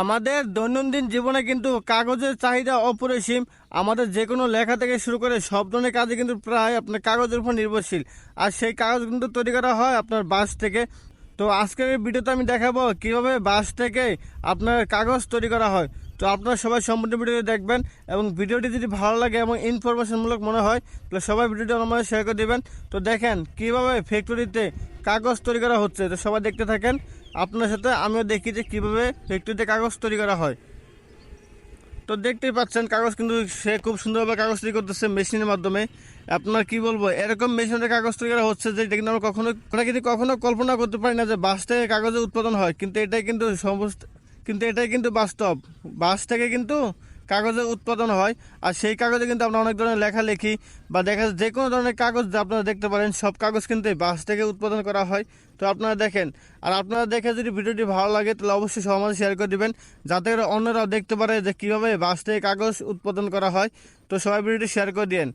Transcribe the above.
আমাদের দৈনন্দিন জীবনে কিন্তু কাগজের চাহিদা অপরিসীম। আমাদের যে কোনো লেখা থেকে শুরু করে সব ধরনের কাজে কিন্তু প্রায় আপনার কাগজের উপর নির্ভরশীল। আর সেই কাগজ কিন্তু তৈরি করা হয় আপনার বাঁশ থেকে। তো আজকের এই ভিডিওতে আমি দেখাবো কিভাবে বাঁশ থেকে আপনার কাগজ তৈরি করা হয়। তো আপনারা সবাই সম্পূর্ণ ভিডিওটি দেখবেন এবং ভিডিওটি যদি ভালো লাগে এবং ইনফরমেশনমূলক মনে হয় তাহলে সবাই ভিডিওটি আমার মধ্যে শেয়ার করে দেবেন। তো দেখেন কিভাবে ফ্যাক্টরিতে কাগজ তৈরি করা হচ্ছে, তো সবাই দেখতে থাকেন। আপনার সাথে আমিও দেখি যে কীভাবে ফ্যাক্টরিতে কাগজ তৈরি করা হয়। তো দেখতেই পাচ্ছেন কাগজ কিন্তু সে খুব সুন্দরভাবে কাগজ তৈরি করতেছে মেশিনের মাধ্যমে। আপনার কি বলবো, এরকম মেশিনের কাগজ তৈরি করা হচ্ছে যে এটা কিন্তু আমরা কিন্তু কখনো কল্পনা করতে পারি না যে বাঁশ থেকে কাগজের উৎপাদন হয়। কিন্তু এটাই কিন্তু বাস্তব। বাঁশ থেকে কিন্তু কাগজের উৎপাদন হয়। আর সেই কাগজে কিন্তু আমরা অনেক ধরনের লেখালেখি বা দেখা যে কোনো ধরনের কাগজ যা আপনারা দেখতে পারেন সব কাগজ কিন্তু এই বাঁশ থেকে উৎপাদন করা হয়। তো আপনারা দেখেন, আর আপনারা দেখে যদি ভিডিওটি ভালো লাগে তাহলে অবশ্যই সবার মাঝে শেয়ার করে দিবেন, যাতে করে অন্যরাও দেখতে পারে যে কীভাবে বাঁশ থেকে কাগজ উৎপাদন করা হয়। তো সবাই ভিডিওটি শেয়ার করে দিন।